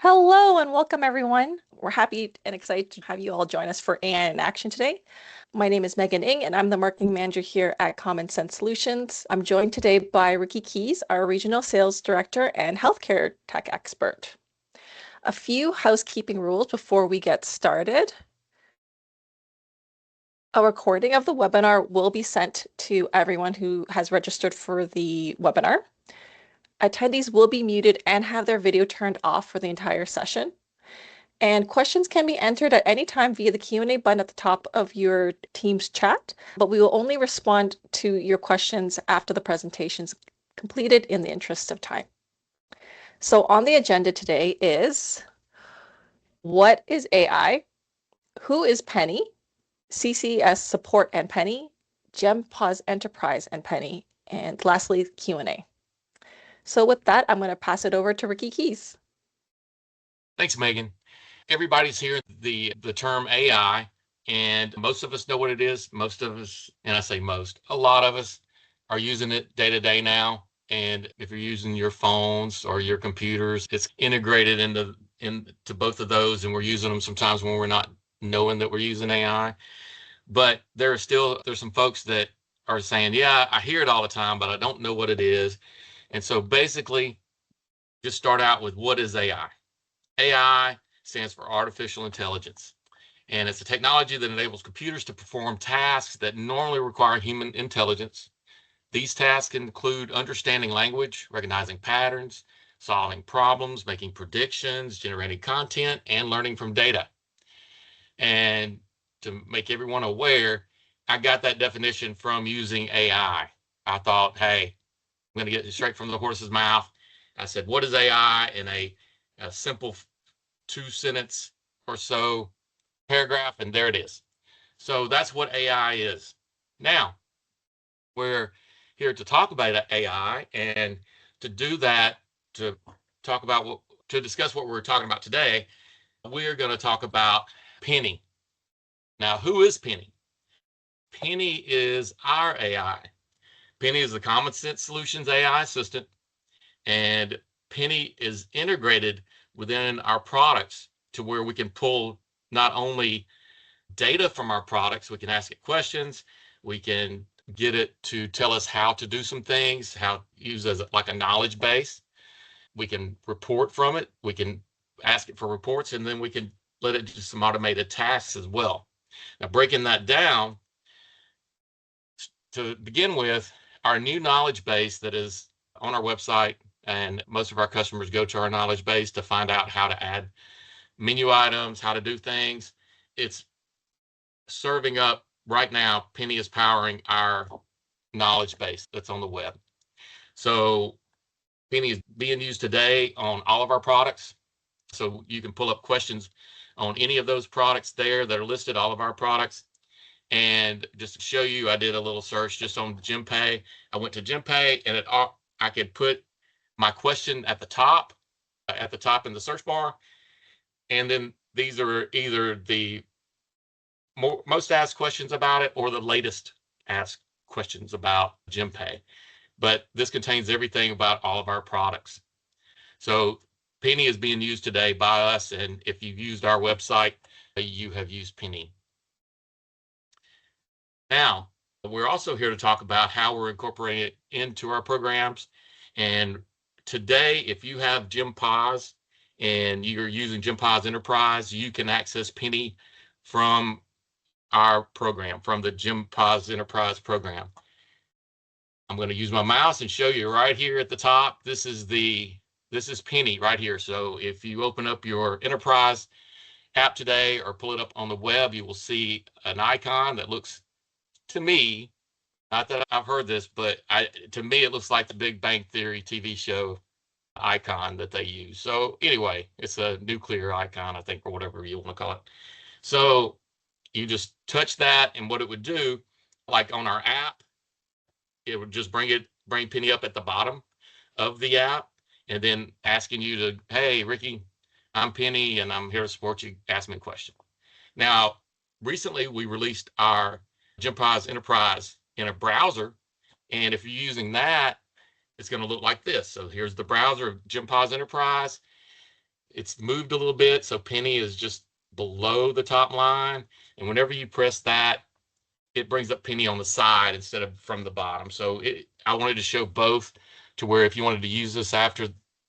Hello and welcome, everyone. We're happy and excited to have you all join us for AI in Action today. My name is Megan Ng, and I'm the marketing manager here at Common Sense Solutions. I'm joined today by Ricky Keys, our regional sales director and healthcare tech expert. A few housekeeping rules before we get started. A recording of the webinar will be sent to everyone who has registered for the webinar. Attendees will be muted and have their video turned off for the entire session. And questions can be entered at any time via the Q&A button at the top of your Teams chat, but we will only respond to your questions after the presentation's completed in the interest of time. So on the agenda today is, what is AI? Who is Penny? CCS support and Penny, GEMpos enterprise and Penny, and lastly, Q&A. So with that, I'm going to pass it over to Ricky Keys. Thanks, Megan. Everybody's hearing the term AI, and most of us know what it is. Most of us, and I say most, a lot of us are using it day to day now. And if you're using your phones or your computers, it's integrated into both of those, and we're using them sometimes when we're not knowing that we're using AI. But there's some folks that are saying, yeah, I hear it all the time, but I don't know what it is. And so basically, just start out with, what is AI? AI stands for artificial intelligence, and it's a technology that enables computers to perform tasks that normally require human intelligence. These tasks include understanding language, recognizing patterns, solving problems, making predictions, generating content, and learning from data. And to make everyone aware, I got that definition from using AI. I thought, hey, I'm going to get it straight from the horse's mouth. I said, what is AI? In a simple 2-sentence or so paragraph, and there it is. So that's what AI is. Now, we're here to talk about AI, and to do that, to discuss what we're talking about today, we're going to talk about Penny. Now, who is Penny? Penny is our AI. Penny is the Common Sense Solutions AI assistant, and Penny is integrated within our products to where we can pull not only data from our products, we can ask it questions, we can get it to tell us how to do some things, how use as like a knowledge base. We can report from it, we can ask it for reports, and then we can let it do some automated tasks as well. Now, breaking that down, to begin with, our new knowledge base that is on our website, and most of our customers go to our knowledge base to find out how to add menu items, how to do things. It's serving up right now. Penny is powering our knowledge base that's on the web. So Penny is being used today on all of our products. So you can pull up questions on any of those products there that are listed, all of our products. And just to show you, I did a little search just on GEMpay. I went to GEMpay, and I could put my question at the top in the search bar. And then these are either the most asked questions about it or the latest asked questions about GEMpay. But this contains everything about all of our products. So Penny is being used today by us, and if you've used our website, you have used Penny. Now, we're also here to talk about how we're incorporating it into our programs. And today, if you have GEMpos and you're using GEMpos Enterprise, you can access Penny from our program, from the GEMpos Enterprise program. I'm going to use my mouse and show you right here at the top. This is Penny right here. So if you open up your Enterprise app today or pull it up on the web, you will see an icon that looks, to me, not that I've heard this, but to me, it looks like the Big Bang Theory TV show icon that they use. So anyway, it's a nuclear icon, I think, or whatever you want to call it. So you just touch that, and what it would do, like on our app, it would just bring Penny up at the bottom of the app, and then asking you to, hey, Ricky, I'm Penny, and I'm here to support you. Ask me a question. Now, recently, we released our GEMpos Enterprise in a browser, and if you're using that, it's going to look like this. So here's the browser of GEMpos Enterprise. It's moved a little bit, so penny is just below the top line. And whenever you press that, it brings up penny on the side instead of from the bottom. So I wanted to show both, to where if you wanted to use this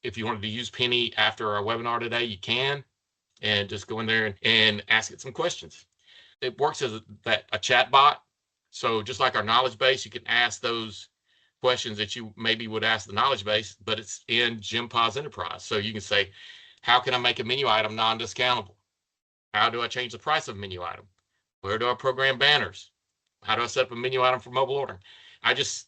if you wanted to use penny after our webinar today, you can, and just go in there and ask it some questions. It works as a chat bot. So just like our knowledge base, you can ask those questions that you maybe would ask the knowledge base, but it's in GEMpos Enterprise. So you can say, how can I make a menu item non-discountable? How do I change the price of a menu item? Where do I program banners? How do I set up a menu item for mobile ordering? I just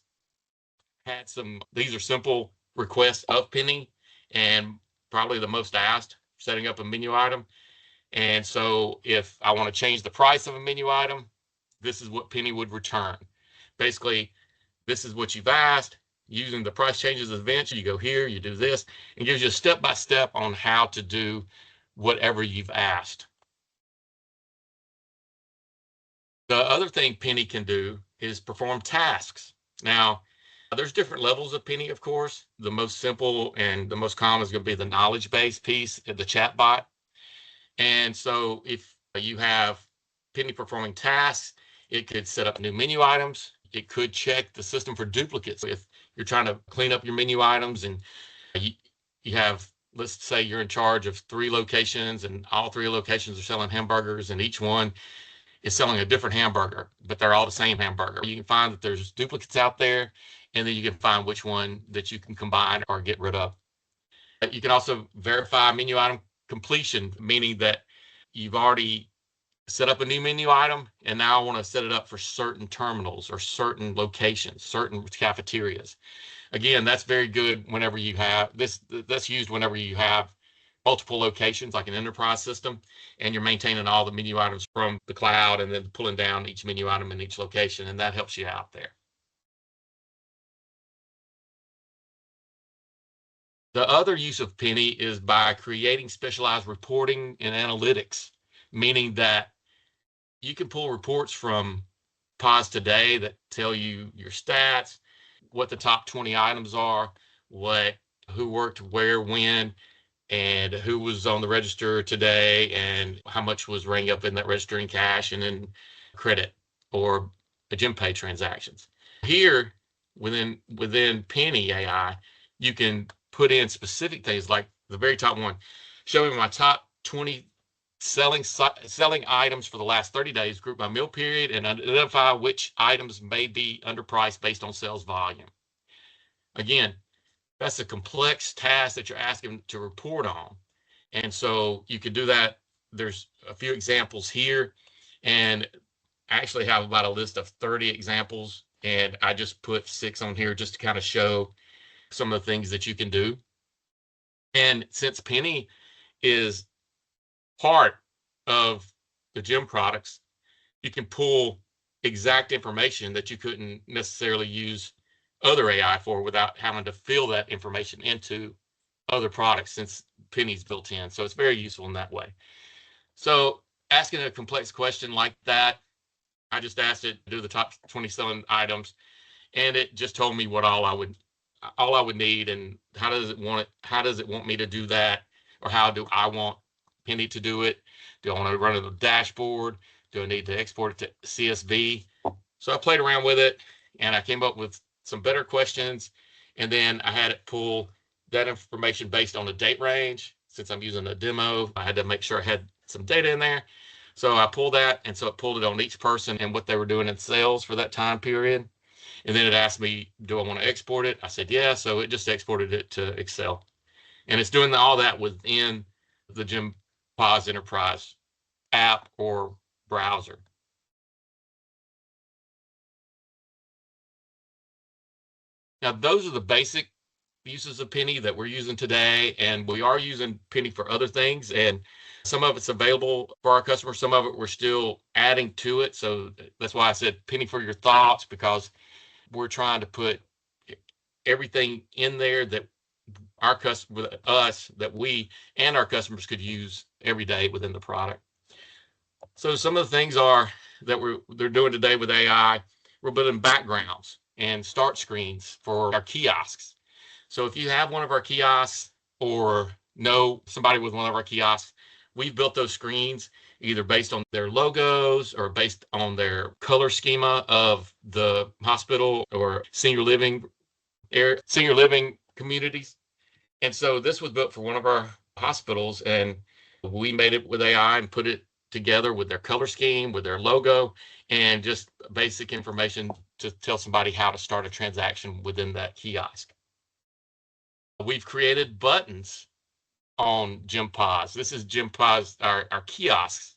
had these are simple requests of penny, and probably the most asked, setting up a menu item. And so if I want to change the price of a menu item, this is what penny would return. Basically, this is what you've asked. Using the price changes event, you go here, you do this, and gives you a step-by-step on how to do whatever you've asked. The other thing penny can do is perform tasks. Now, there's different levels of penny, of course. The most simple and the most common is going to be the knowledge base piece, the chat bot. And so if you have penny performing tasks, it could set up new menu items. It could check the system for duplicates. If you're trying to clean up your menu items and you have, let's say you're in charge of 3 locations and all 3 locations are selling hamburgers, and each one is selling a different hamburger, but they're all the same hamburger. You can find that there's duplicates out there, and then you can find which one that you can combine or get rid of. You can also verify menu item completion, meaning that you've already set up a new menu item, and now I want to set it up for certain terminals or certain locations, certain cafeterias. Again, that's very good whenever you have this. That's used whenever you have multiple locations, like an enterprise system, and you're maintaining all the menu items from the cloud and then pulling down each menu item in each location, and that helps you out there. The other use of penny is by creating specialized reporting and analytics, meaning that you can pull reports from POS Today that tell you your stats, what the top 20 items are, who worked where, when, and who was on the register today, and how much was rang up in that register in cash and in credit or a GEMpay transactions. Here, within Penny AI, you can put in specific things like the very top one, showing my top 20 selling items for the last 30 days, grouped by meal period, and identify which items may be underpriced based on sales volume. Again, that's a complex task that you're asking to report on. And so you could do that. There's a few examples here, and I actually have about a list of 30 examples, and I just put 6 on here just to kind of show some of the things that you can do. And since Penny is part of the GEM products, you can pull exact information that you couldn't necessarily use other AI for without having to fill that information into other products, since Penny's built in. So it's very useful in that way. So asking a complex question like that, I just asked it to do the top 20 selling items, and it just told me what all I would need, and how does it want me to do that, or how do I want Penny to do it? Do I want to run it on the dashboard? Do I need to export it to CSV? So I played around with it, and I came up with some better questions, and then I had it pull that information based on the date range. Since I'm using a demo, I had to make sure I had some data in there. So I pulled that, and so it pulled it on each person and what they were doing in sales for that time period. And then it asked me, do I want to export it? I said, yeah. So it just exported it to Excel. And it's doing all that within the GEMpos Enterprise app or browser. Now, those are the basic uses of Penny that we're using today, and we are using Penny for other things, and some of it's available for our customers. Some of it we're still adding to it. So that's why I said Penny for your thoughts, because we're trying to put everything in there that that we and our customers could use every day within the product. So some of the things they're doing today with AI, we're building backgrounds and start screens for our kiosks. So if you have one of our kiosks, or know somebody with one of our kiosks, we've built those screens either based on their logos or based on their color schema of the hospital or senior living communities. And so this was built for one of our hospitals, and we made it with AI and put it together with their color scheme, with their logo, and just basic information to tell somebody how to start a transaction within that kiosk. We've created buttons on GEMpos. This is GEMpos, our kiosks.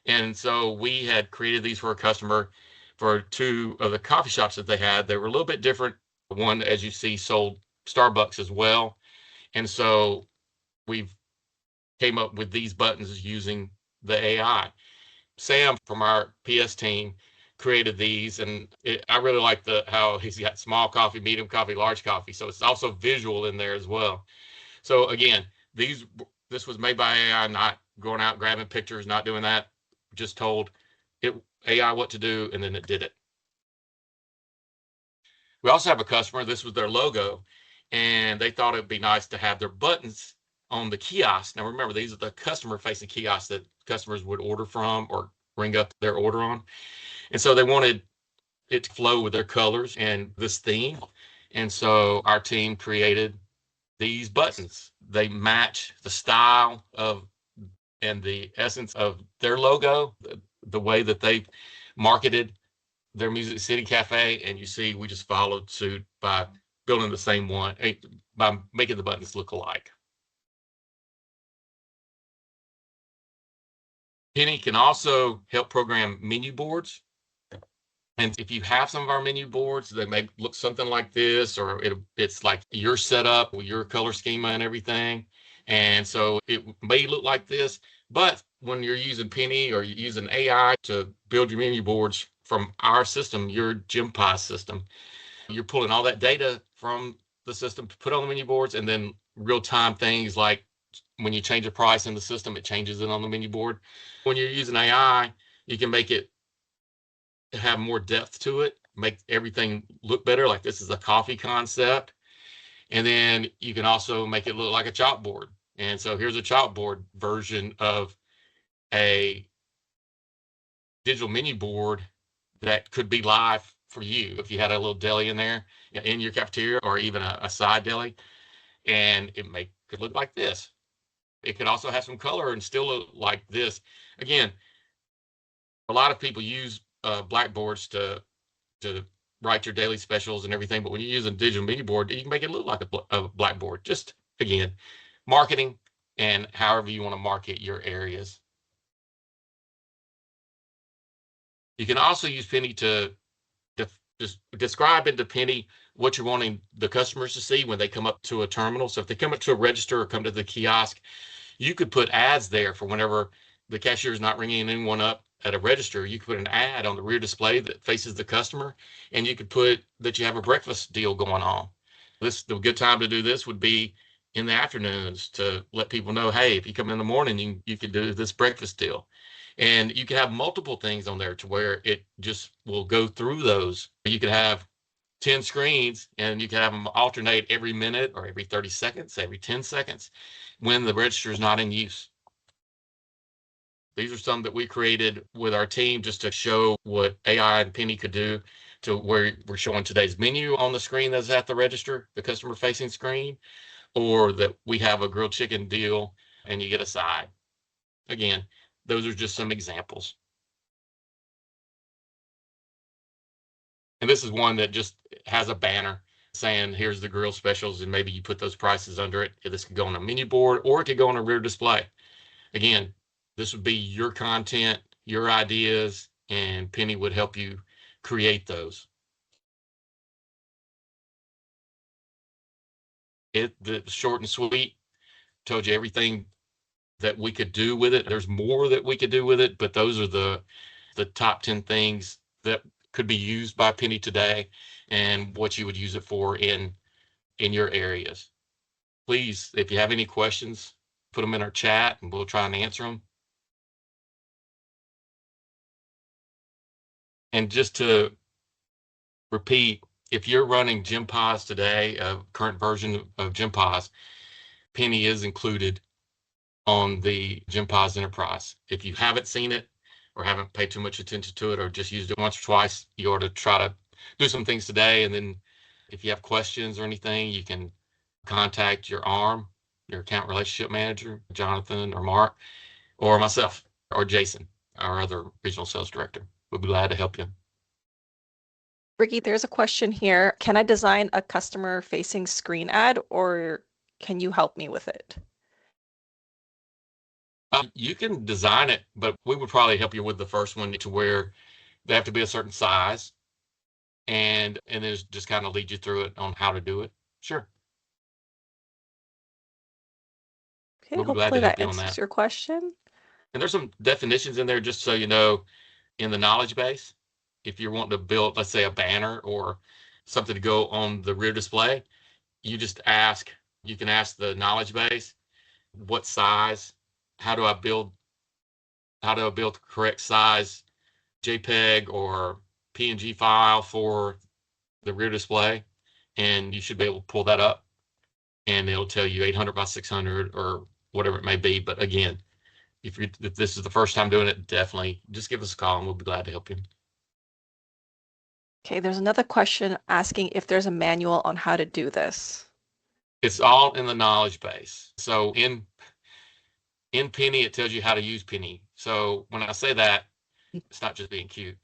And so we had created these for a customer for two of the coffee shops that they had. They were a little bit different. One, as you see, sold Starbucks as well. And so we've came up with these buttons using the AI. Sam from our PS team created these, and I really like how he's got small coffee, medium coffee, large coffee. So it's also visual in there as well. So again, this was made by AI, not going out grabbing pictures, not doing that. Just told it AI what to do, and then it did it. We also have a customer. This was their logo, and they thought it'd be nice to have their buttons on the kiosk. Now remember, these are the customer-facing kiosks that customers would order from or ring up their order on, and so they wanted it to flow with their colors and this theme. And so our team created these buttons. They match the style of and the essence of their logo, the way that they marketed their Music City Cafe. And you see, we just followed suit by building the same one, by making the buttons look alike. Penny can also help program menu boards. And if you have some of our menu boards, they may look something like this, or it's like your setup with your color schema and everything. And so it may look like this, but when you're using Penny or you're using AI to build your menu boards from our system, your GEMpos system, you're pulling all that data from the system to put on the menu boards, and then real-time things like when you change a price in the system, it changes it on the menu board. When you're using AI, you can make it have more depth to it, make everything look better. Like this is a coffee concept. And then you can also make it look like a chalkboard. And so here's a chalkboard version of a digital menu board that could be live for you if you had a little deli in there in your cafeteria, or even a side deli. And could look like this. It could also have some color and still look like this. Again, a lot of people use blackboards to write your daily specials and everything. But when you use a digital menu board, you can make it look like a blackboard. Just again, marketing and however you want to market your areas. You can also use Penny to just describe into Penny what you're wanting the customers to see when they come up to a terminal. So if they come up to a register or come to the kiosk, you could put ads there for whenever the cashier is not ringing anyone up at a register. You could put an ad on the rear display that faces the customer, and you could put that you have a breakfast deal going on. The good time to do this would be in the afternoons to let people know, hey, if you come in the morning, you could do this breakfast deal. And you can have multiple things on there to where it just will go through those. You could have 10 screens, and you can have them alternate every minute or every 30 seconds, every 10 seconds when the register is not in use. These are some that we created with our team just to show what AI and Penny could do, to where we're showing today's menu on the screen that's at the register, the customer facing screen, or that we have a grilled chicken deal and you get a side. Again, those are just some examples. And this is one that just has a banner saying, here's the grill specials, and maybe you put those prices under it. This could go on a menu board, or it could go on a rear display. Again, this would be your content, your ideas, and Penny would help you create those. The short and sweet, told you everything that we could do with it. There's more that we could do with it, but those are the top 10 things that could be used by Penny today, and what you would use it for in your areas. Please, if you have any questions, put them in our chat and we'll try and answer them. And just to repeat, if you're running GEMpos today, a current version of GEMpos, Penny is included on the GEMpos Enterprise. If you haven't seen it or haven't paid too much attention to it or just used it once or twice, you ought to try to do some things today. And then if you have questions or anything, you can contact your ARM, your account relationship manager, Jonathan or Mark, or myself or Jason, our other regional sales director. We'll be glad to help you. Ricky, there's a question here. Can I design a customer-facing screen ad, or can you help me with it? You can design it, but we would probably help you with the first one to where they have to be a certain size and then just kind of lead you through it on how to do it. Sure. Okay, We'll be glad hopefully to help that you on answers that. your question. And there's some definitions in there just so you know in the knowledge base. If you're wanting to build, let's say, a banner or something to go on the rear display, you just ask, you can ask the knowledge base, what size, how do I build the correct size JPEG or PNG file for the rear display, and you should be able to pull that up and it'll tell you 800 by 600 or whatever it may be. But again, if this is the first time doing it, definitely just give us a call and we'll be glad to help you. Okay, there's another question asking if there's a manual on how to do this. It's all in the knowledge base. So in Penny, it tells you how to use Penny. So when I say that, it's not just being cute.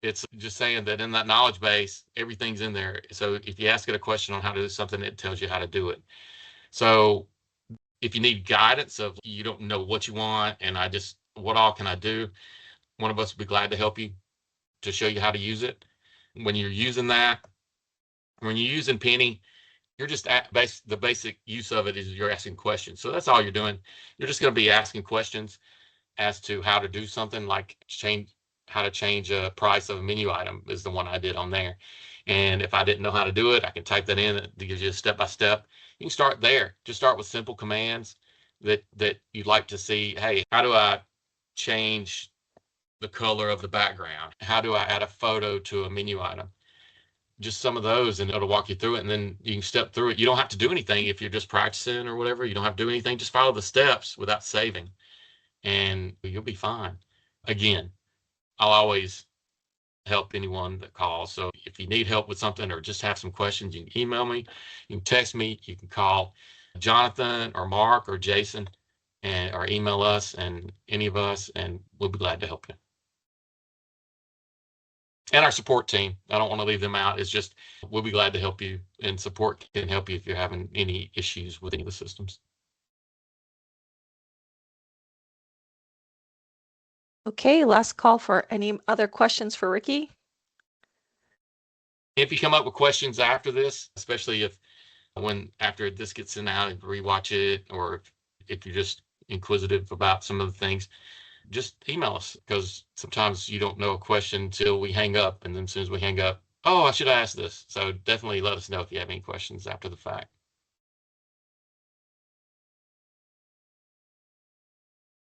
It's just saying that in that knowledge base, everything's in there. So if you ask it a question on how to do something, it tells you how to do it. So if you need guidance of you don't know what you want and what all can I do, one of us would be glad to help you to show you how to use it. When you're using Penny, you're just the basic use of it is you're asking questions. So that's all you're doing. You're just going to be asking questions as to how to do something like how to change a price of a menu item is the one I did on there. And if I didn't know how to do it, I can type that in. It gives you a step-by-step. You can start there. Just start with simple commands that you'd like to see. Hey, how do I change the color of the background? How do I add a photo to a menu item? Just some of those, and it'll walk you through it, and then you can step through it. You don't have to do anything if you're just practicing or whatever. You don't have to do anything. Just follow the steps without saving, and you'll be fine. Again, I'll always help anyone that calls. So if you need help with something or just have some questions, you can email me, you can text me, you can call Jonathan or Mark or Jason, or email us and any of us, and we'll be glad to help you. And our support team, I don't want to leave them out. It's just we'll be glad to help you, and support can help you if you're having any issues with any of the systems. Okay, last call for any other questions for Ricky. If you come up with questions after this, especially after this gets sent out, if you rewatch it, or if you're just inquisitive about some of the things, just email us, because sometimes you don't know a question until we hang up, and then as soon as we hang up, oh, I should ask this. So definitely let us know if you have any questions after the fact.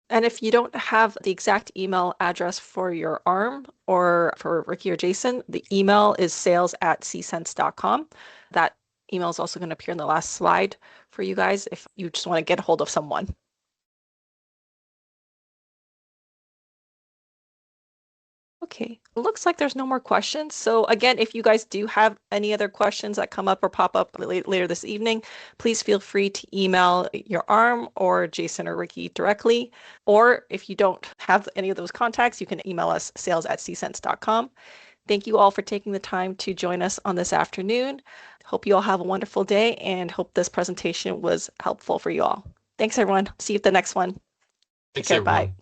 And if you don't have the exact email address for your ARM or for Ricky or Jason, the email is sales@csense.com. That email is also going to appear in the last slide for you guys if you just want to get a hold of someone. Okay, it looks like there's no more questions. So again, if you guys do have any other questions that come up or pop up later this evening, please feel free to email your ARM or Jason or Ricky directly. Or if you don't have any of those contacts, you can email us sales@csense.com. Thank you all for taking the time to join us on this afternoon. Hope you all have a wonderful day and hope this presentation was helpful for you all. Thanks, everyone. See you at the next one. Take Thanks, care. everyone. Bye.